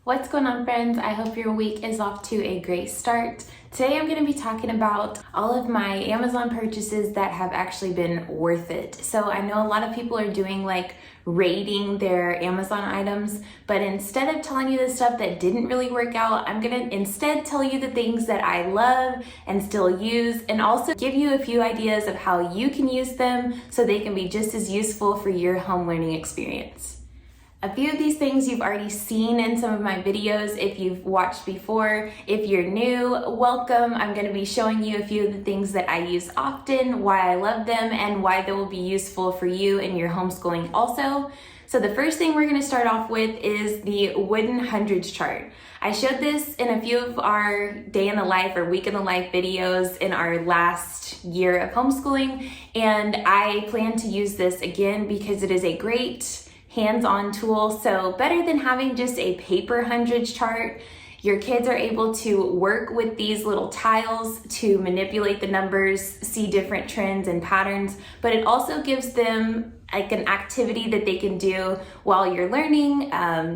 What's going on, friends? I hope your week is off to a great start. Today I'm going to be talking about all of my Amazon purchases that have actually been worth it. So I know a lot of people are doing like rating their Amazon items, but instead of telling you the stuff that didn't really work out, I'm going to instead tell you the things that I love and still use, and also give you a few ideas of how you can use them so they can be just as useful for your home learning experience. A few of these things you've already seen in some of my videos if you've watched before. If you're new, welcome. I'm going to be showing you a few of the things that I use often, why I love them, and why they will be useful for you in your homeschooling also. So the first thing we're going to start off with is the wooden hundreds chart. I showed this in a few of our day in the life or week in the life videos in our last year of homeschooling, and I plan to use this again because it is a great hands-on tool. So better than having just a paper hundreds chart, your kids are able to work with these little tiles to manipulate the numbers, see different trends and patterns, but it also gives them like an activity that they can do while you're learning,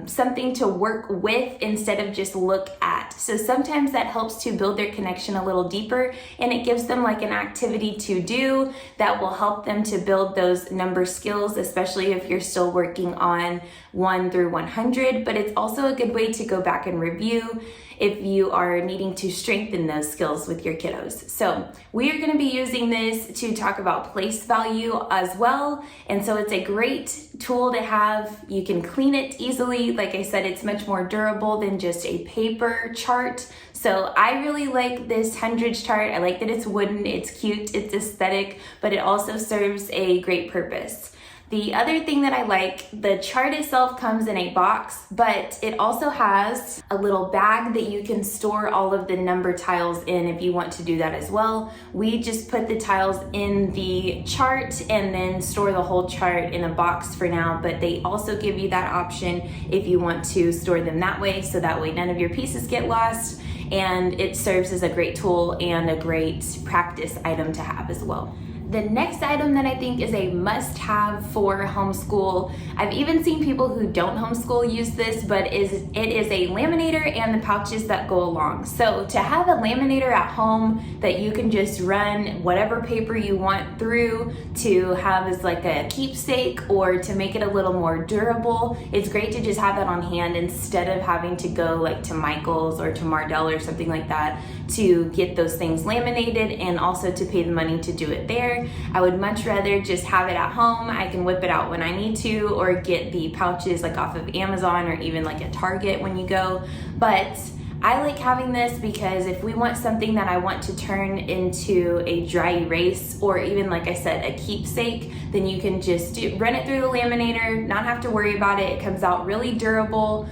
something to work with instead of just look at. So sometimes that helps to build their connection a little deeper, and it gives them like an activity to do that will help them to build those number skills, especially if you're still working on 1 through 100. But it's also a good way to go back and review if you are needing to strengthen those skills with your kiddos. So we are going to be using this to talk about place value as well. And so it's a great tool to have. You can clean it easily. Like I said, it's much more durable than just a paper chart. So I really like this hundreds chart. I like that it's wooden, it's cute, it's aesthetic, but it also serves a great purpose. The other thing that I like, the chart itself comes in a box, but it also has a little bag that you can store all of the number tiles in if you want to do that as well. We just put the tiles in the chart and then store the whole chart in a box for now, but they also give you that option if you want to store them that way, so that way none of your pieces get lost, and it serves as a great tool and a great practice item to have as well. The next item that I think is a must-have for homeschool, I've even seen people who don't homeschool use this, but it is a laminator and the pouches that go along. So to have a laminator at home that you can just run whatever paper you want through to have as like a keepsake or to make it a little more durable, it's great to just have that on hand instead of having to go like to Michael's or to Mardell or something like that to get those things laminated and also to pay the money to do it there. I would much rather just have it at home. I can whip it out when I need to, or get the pouches like off of Amazon or even like at Target when you go. But I like having this because if we want something that I want to turn into a dry erase or even, like I said, a keepsake, then you can just run it through the laminator, not have to worry about it. It comes out really durable.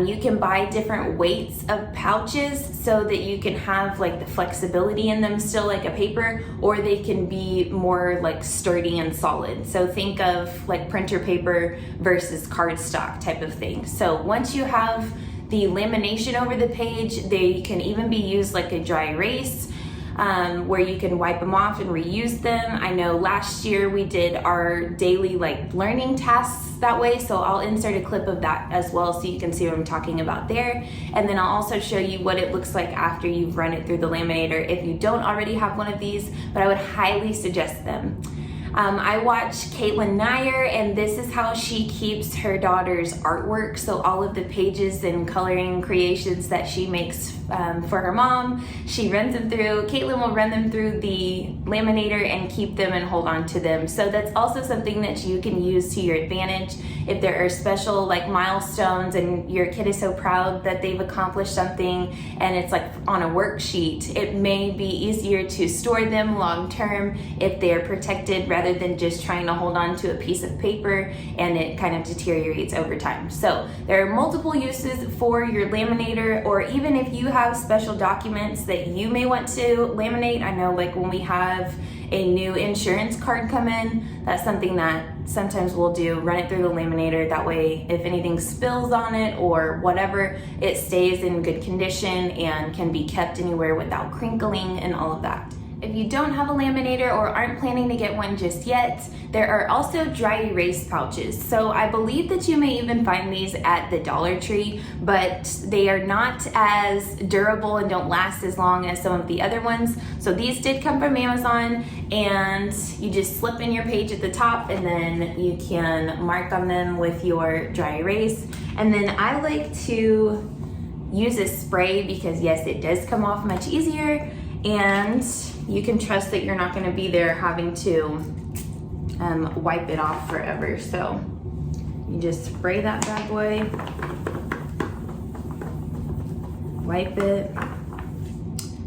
You can buy different weights of pouches so that you can have like the flexibility in them still like a paper, or they can be more like sturdy and solid. So think of like printer paper versus cardstock type of thing. So once you have the lamination over the page, they can even be used like a dry erase, where you can wipe them off and reuse them. I know last year we did our daily like learning tasks that way, so I'll insert a clip of that as well so you can see what I'm talking about there. And then I'll also show you what it looks like after you've run it through the laminator if you don't already have one of these, but I would highly suggest them. I watch Caitlin Nair, and this is how she keeps her daughter's artwork. So all of the pages and coloring creations that she makes for her mom, she runs them through. Caitlin will run them through the laminator and keep them and hold on to them. So that's also something that you can use to your advantage. If there are special like milestones and your kid is so proud that they've accomplished something and it's like on a worksheet, it may be easier to store them long term if they're protected rather than just trying to hold on to a piece of paper and it kind of deteriorates over time. So there are multiple uses for your laminator, or even if you have special documents that you may want to laminate. I know like when we have a new insurance card come in, that's something that sometimes we'll do, run it through the laminator. That way if anything spills on it or whatever, it stays in good condition and can be kept anywhere without crinkling and all of that. If you don't have a laminator or aren't planning to get one just yet, there are also dry erase pouches. So I believe that you may even find these at the Dollar Tree, but they are not as durable and don't last as long as some of the other ones. So these did come from Amazon, and you just slip in your page at the top and then you can mark on them with your dry erase. And then I like to use a spray because yes, it does come off much easier, and you can trust that you're not going to be there having to wipe it off forever. So you just spray that bad boy, wipe it,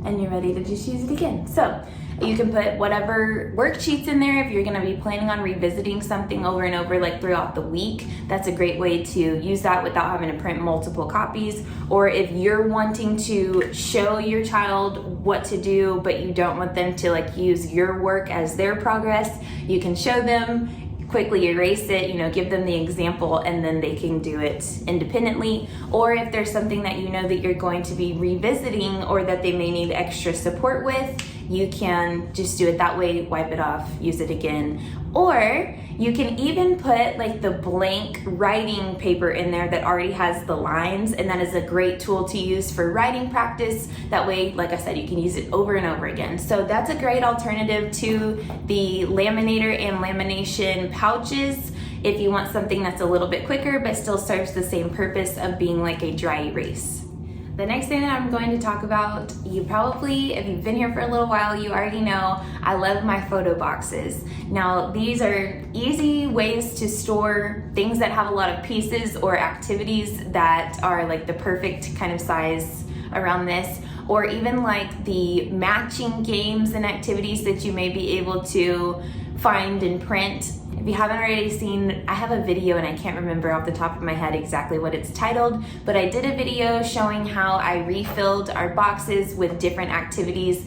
and you're ready to just use it again. So you can put whatever worksheets in there if you're going to be planning on revisiting something over and over, like throughout the week. That's a great way to use that without having to print multiple copies. Or if you're wanting to show your child what to do, but you don't want them to like use your work as their progress, you can show them, quickly erase it, give them the example, and then they can do it independently. Or if there's something that you know that you're going to be revisiting or that they may need extra support with, you can just do it that way, wipe it off, use it again. Or you can even put like the blank writing paper in there that already has the lines, and that is a great tool to use for writing practice. That way, like I said, you can use it over and over again. So that's a great alternative to the laminator and lamination pouches if you want something that's a little bit quicker but still serves the same purpose of being like a dry erase. The next thing that I'm going to talk about, you probably, if you've been here for a little while, you already know I love my photo boxes. Now, these are easy ways to store things that have a lot of pieces or activities that are like the perfect kind of size around this, or even like the matching games and activities that you may be able to find and print. If you haven't already seen, I have a video and I can't remember off the top of my head exactly what it's titled, but I did a video showing how I refilled our boxes with different activities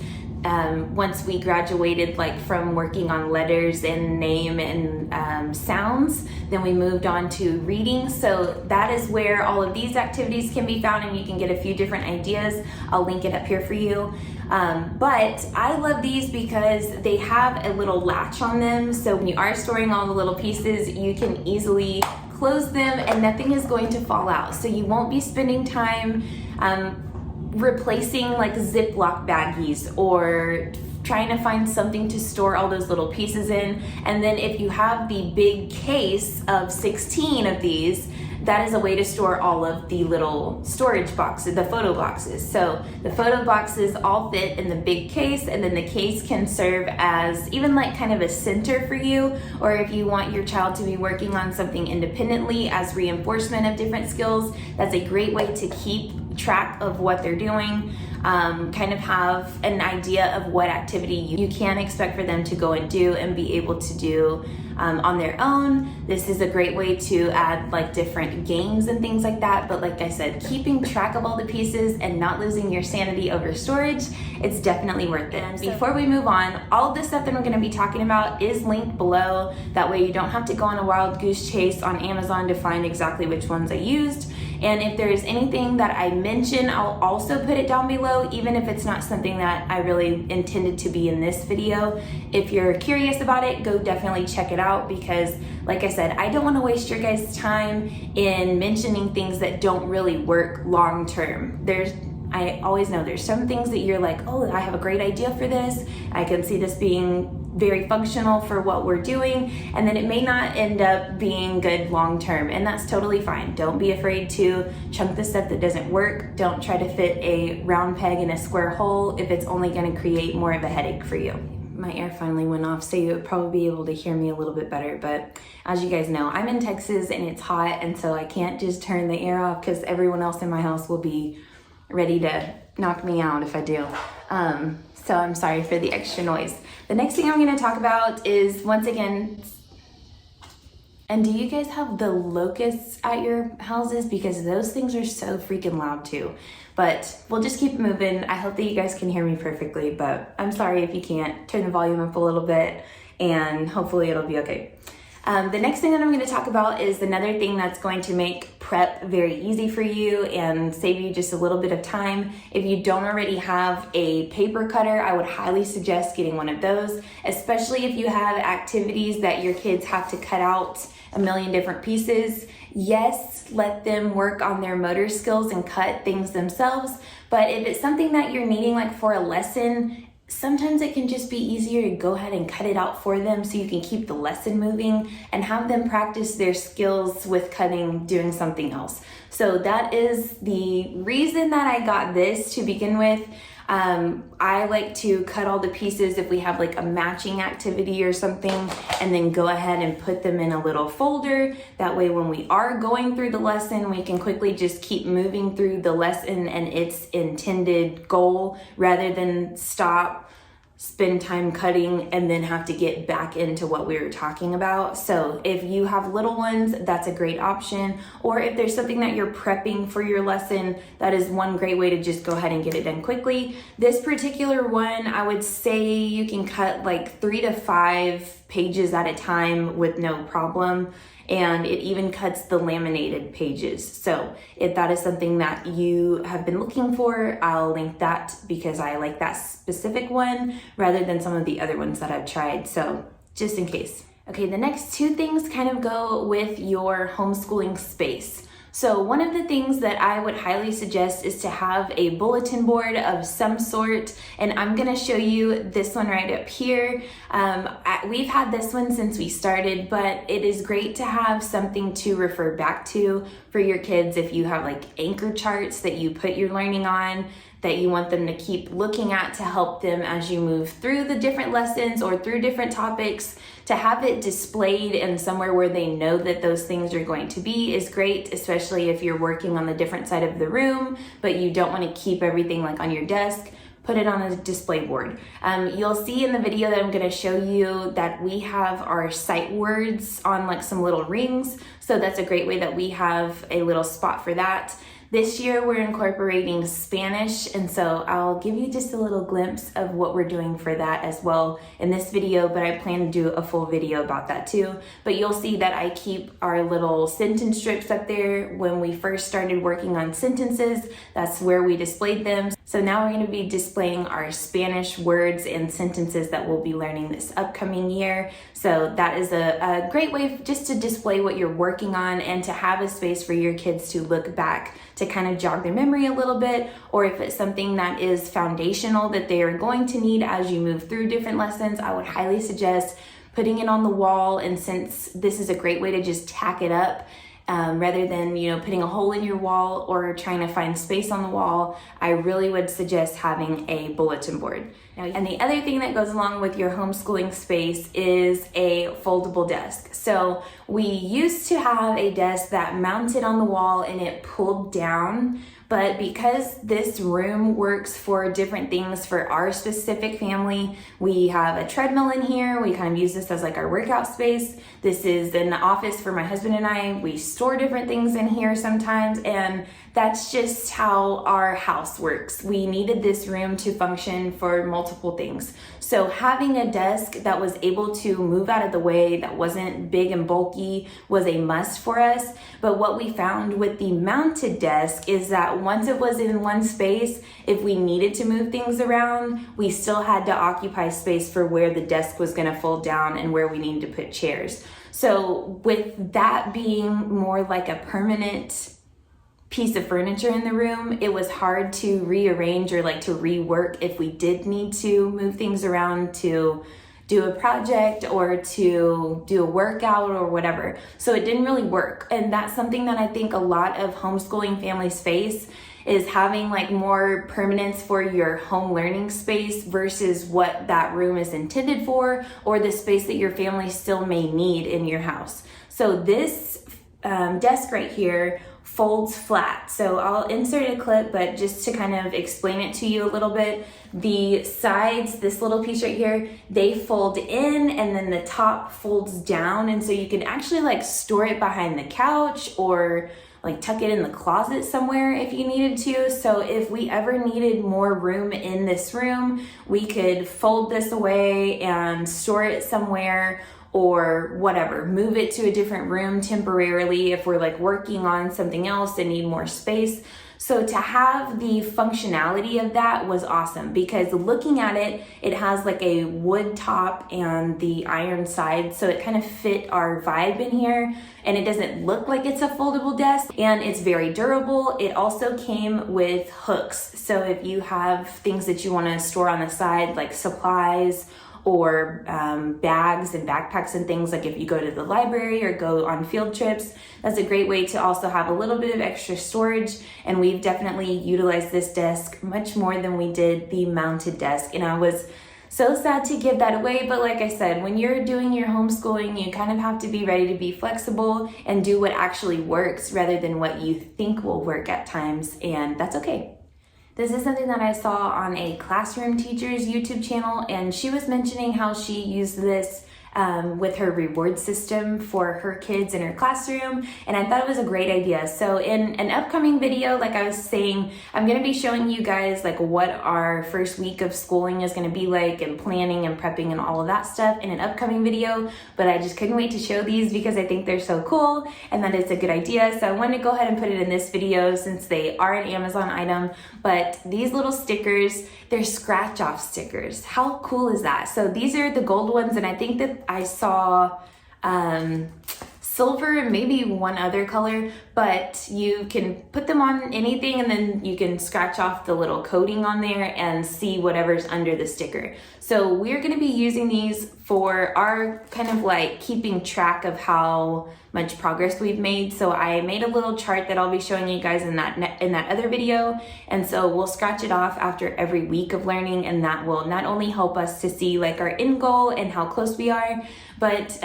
once we graduated, like from working on letters and name and sounds. Then we moved on to reading. So that is where all of these activities can be found, and you can get a few different ideas. I'll link it up here for you. But I love these because they have a little latch on them. So when you are storing all the little pieces, you can easily close them and nothing is going to fall out. So you won't be spending time replacing like Ziploc baggies or trying to find something to store all those little pieces in. And then if you have the big case of 16 of these, that is a way to store all of the little storage boxes, the photo boxes. So the photo boxes all fit in the big case, and then the case can serve as even like kind of a center for you, or if you want your child to be working on something independently as reinforcement of different skills, that's a great way to keep track of what they're doing, kind of have an idea of what activity you can expect for them to go and do and be able to do on their own. This is a great way to add like different games and things like that. But like I said, keeping track of all the pieces and not losing your sanity over storage, it's definitely worth it. Before we move on, all of this stuff that I'm going to be talking about is linked below. That way you don't have to go on a wild goose chase on Amazon to find exactly which ones I used. And if there is anything that I mention, I'll also put it down below, even if it's not something that I really intended to be in this video. If you're curious about it, go definitely check it out, because like I said, I don't want to waste your guys' time in mentioning things that don't really work long term. I always know there's some things that you're like, oh, I have a great idea for this. I can see this being very functional for what we're doing, and then it may not end up being good long term, and that's totally fine. Don't be afraid to chunk the stuff that doesn't work. Don't try to fit a round peg in a square hole if it's only going to create more of a headache for you. My air finally went off, so you would probably be able to hear me a little bit better, but as you guys know, I'm in Texas and it's hot, and so I can't just turn the air off because everyone else in my house will be ready to knock me out if I do. So I'm sorry for the extra noise. The next thing I'm going to talk about is, once again, and do you guys have the locusts at your houses? Because those things are so freaking loud too. But we'll just keep moving. I hope that you guys can hear me perfectly, but I'm sorry if you can't. Turn the volume up a little bit and hopefully it'll be okay. The next thing that I'm going to talk about is another thing that's going to make prep very easy for you and save you just a little bit of time. If you don't already have a paper cutter, I would highly suggest getting one of those, especially if you have activities that your kids have to cut out a million different pieces. Yes, let them work on their motor skills and cut things themselves, but if it's something that you're needing like for a lesson, sometimes it can just be easier to go ahead and cut it out for them so you can keep the lesson moving and have them practice their skills with cutting, doing something else. So that is the reason that I got this to begin with. I like to cut all the pieces if we have like a matching activity or something, and then go ahead and put them in a little folder. That way when we are going through the lesson, we can quickly just keep moving through the lesson and its intended goal, rather than stop, spend time cutting, and then have to get back into what we were talking about. So if you have little ones, that's a great option. Or if there's something that you're prepping for your lesson, that is one great way to just go ahead and get it done quickly. This particular one, I would say you can cut like 3 to 5 pages at a time with no problem. And it even cuts the laminated pages. So if that is something that you have been looking for, I'll link that because I like that specific one rather than some of the other ones that I've tried. So just in case. Okay, the next 2 things kind of go with your homeschooling space. So one of the things that I would highly suggest is to have a bulletin board of some sort, and I'm gonna show you this one right up here. We've had this one since we started, but it is great to have something to refer back to for your kids if you have like anchor charts that you put your learning on, that you want them to keep looking at to help them as you move through the different lessons or through different topics. To have it displayed in somewhere where they know that those things are going to be is great, especially if you're working on the different side of the room, but you don't want to keep everything like on your desk. Put it on a display board. You'll see in the video that I'm gonna show you that we have our sight words on like some little rings. So that's a great way that we have a little spot for that. This year we're incorporating Spanish, and so I'll give you just a little glimpse of what we're doing for that as well in this video, but I plan to do a full video about that too. But you'll see that I keep our little sentence strips up there. When we first started working on sentences, that's where we displayed them. So now we're going to be displaying our Spanish words and sentences that we'll be learning this upcoming year. So that is a great way just to display what you're working on and to have a space for your kids to look back to kind of jog their memory a little bit, or if it's something that is foundational that they are going to need as you move through different lessons, I would highly suggest putting it on the wall. And since this is a great way to just tack it up, rather than putting a hole in your wall or trying to find space on the wall, I really would suggest having a bulletin board. And the other thing that goes along with your homeschooling space is a foldable desk. So we used to have a desk that mounted on the wall and it pulled down, but because this room works for different things for our specific family, we have a treadmill in here. We kind of use this as like our workout space. This is an office for my husband and I. We store different things in here sometimes, and that's just how our house works. We needed this room to function for multiple things. So having a desk that was able to move out of the way, that wasn't big and bulky, was a must for us. But what we found with the mounted desk is that once it was in one space, if we needed to move things around, we still had to occupy space for where the desk was gonna fold down and where we needed to put chairs. So with that being more like a permanent piece of furniture in the room, it was hard to rearrange or like to rework if we did need to move things around to do a project or to do a workout or whatever. So it didn't really work. And that's something that I think a lot of homeschooling families face, is having like more permanence for your home learning space versus what that room is intended for, or the space that your family still may need in your house. So this desk right here folds flat. So I'll insert a clip, but just to kind of explain it to you a little bit, the sides, this little piece right here, they fold in and then the top folds down. And so you can actually like store it behind the couch or like tuck it in the closet somewhere if you needed to. So if we ever needed more room in this room, we could fold this away and store it somewhere. or whatever, move it to a different room temporarily if we're like working on something else and need more space. So to have the functionality of that was awesome, because looking at it, it has like a wood top and the iron side, so it kind of fit our vibe in here, and it doesn't look like it's a foldable desk, and it's very durable. It also came with hooks, so if you have things that you want to store on the side, like supplies or bags and backpacks and things, like if you go to the library or go on field trips, that's a great way to also have a little bit of extra storage. And we've definitely utilized this desk much more than we did the mounted desk. And I was so sad to give that away, but like I said, when you're doing your homeschooling, you kind of have to be ready to be flexible and do what actually works rather than what you think will work at times, and that's okay. This is something that I saw on a classroom teacher's YouTube channel, and she was mentioning how she used this with her reward system for her kids in her classroom, and I thought it was a great idea. So in an upcoming video, like I was saying, I'm going to be showing you guys like what our first week of schooling is going to be like, and planning and prepping and all of that stuff in an upcoming video, but I just couldn't wait to show these because I think they're so cool and that it's a good idea. So I wanted to go ahead and put it in this video since they are an Amazon item. But these little stickers, they're scratch off stickers. How cool is that? So these are the gold ones, and I think that I saw silver and maybe one other color, but you can put them on anything and then you can scratch off the little coating on there and see whatever's under the sticker. So we're going to be using these for our kind of like keeping track of how much progress we've made. So I made a little chart that I'll be showing you guys in that other video, and so we'll scratch it off after every week of learning, and that will not only help us to see like our end goal and how close we are, but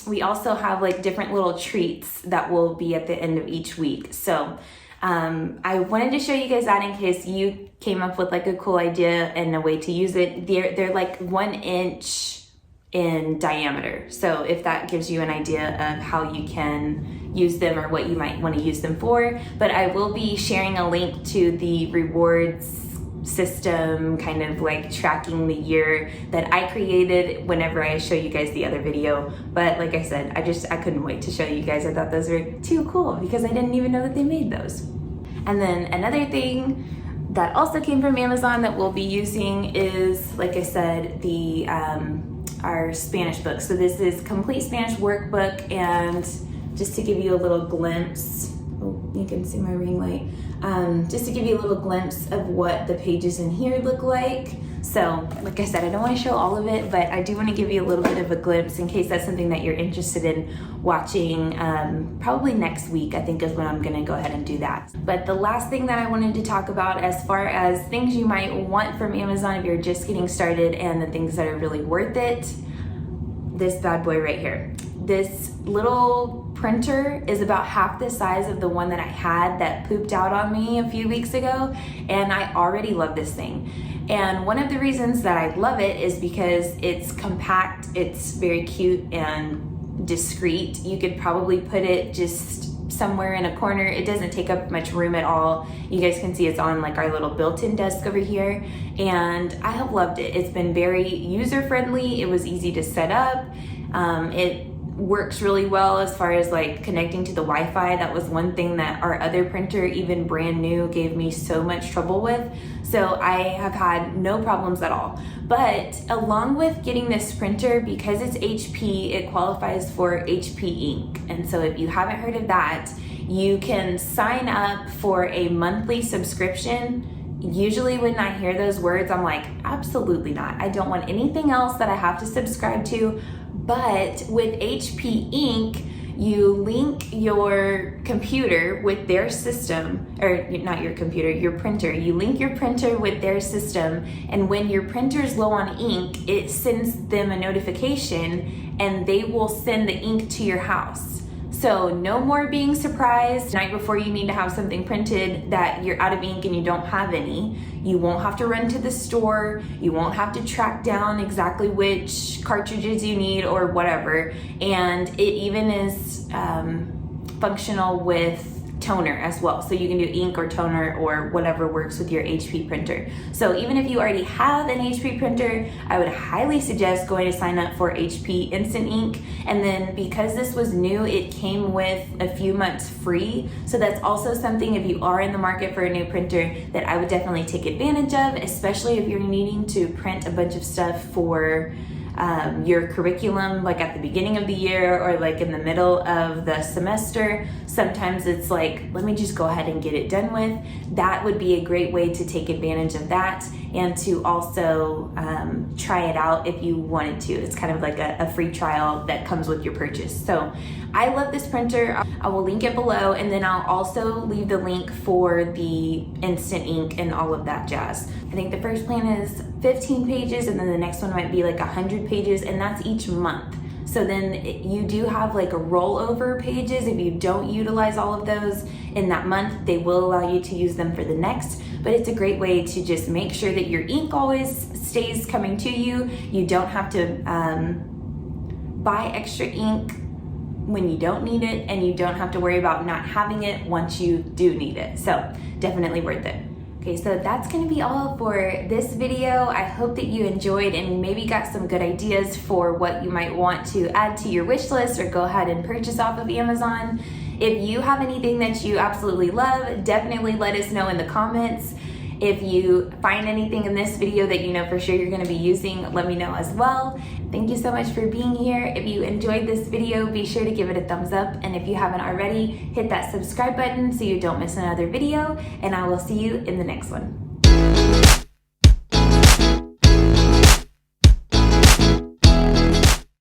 we also have like different little treats that will be at the end of each week. So I wanted to show you guys that in case you came up with like a cool idea and a way to use it. They're like 1 inch in diameter. So if that gives you an idea of how you can use them or what you might want to use them for. But I will be sharing a link to the rewards system, kind of like tracking the year that I created whenever I show you guys the other video. But like I said, I couldn't wait to show you guys. I thought those were too cool because I didn't even know that they made those. And then another thing that also came from Amazon that we'll be using is, like I said, the our Spanish book. So this is Complete Spanish Workbook, and just to give you a little glimpse, oh, you can see my ring light, just to give you a little glimpse of what the pages in here look like. So like I said, I don't want to show all of it, but I do want to give you a little bit of a glimpse in case that's something that you're interested in watching. Probably next week, I think, is when I'm going to go ahead and do that. But the last thing that I wanted to talk about as far as things you might want from Amazon if you're just getting started and the things that are really worth it, this bad boy right here. This little printer is about half the size of the one that I had that pooped out on me a few weeks ago, and I already love this thing. And one of the reasons that I love it is because it's compact, it's very cute and discreet. You could probably put it just somewhere in a corner. It doesn't take up much room at all. You guys can see it's on like our little built-in desk over here, and I have loved it. It's been very user-friendly. It was easy to set up. It works really well as far as like connecting to the Wi-Fi. That was one thing that our other printer, even brand new, gave me so much trouble with. So I have had no problems at all. But along with getting this printer, because it's HP, it qualifies for HP Ink. And so if you haven't heard of that, you can sign up for a monthly subscription. Usually when I hear those words, I'm like, absolutely not. I don't want anything else that I have to subscribe to. But with HP Ink, you link your computer with their system, or not your computer, your printer. You link your printer with their system, and when your printer's low on ink, it sends them a notification and they will send the ink to your house. So no more being surprised the night before you need to have something printed that you're out of ink and you don't have any. You won't have to run to the store. You won't have to track down exactly which cartridges you need or whatever. And it even is functional with toner as well. So you can do ink or toner or whatever works with your HP printer. So even if you already have an HP printer, I would highly suggest going to sign up for HP Instant Ink. And then because this was new, it came with a few months free. So that's also something, if you are in the market for a new printer, that I would definitely take advantage of, especially if you're needing to print a bunch of stuff for your curriculum, like at the beginning of the year or like in the middle of the semester. Sometimes it's like, let me just go ahead and get it done with. That would be a great way to take advantage of that, and to also try it out if you wanted to. It's kind of like a free trial that comes with your purchase. So I love this printer. I will link it below, and then I'll also leave the link for the instant ink and all of that jazz. I think the first plan is 15 pages, and then the next one might be like 100 pages, and that's each month. So then you do have like a rollover pages. If you don't utilize all of those in that month, they will allow you to use them for the next. But it's a great way to just make sure that your ink always stays coming to you. You don't have to buy extra ink when you don't need it, and you don't have to worry about not having it once you do need it. So definitely worth it. Okay, so that's gonna be all for this video. I hope that you enjoyed and maybe got some good ideas for what you might want to add to your wish list or go ahead and purchase off of Amazon. If you have anything that you absolutely love, definitely let us know in the comments. If you find anything in this video that you know for sure you're gonna be using, let me know as well. Thank you so much for being here. If you enjoyed this video, be sure to give it a thumbs up. And if you haven't already, hit that subscribe button so you don't miss another video. And I will see you in the next one.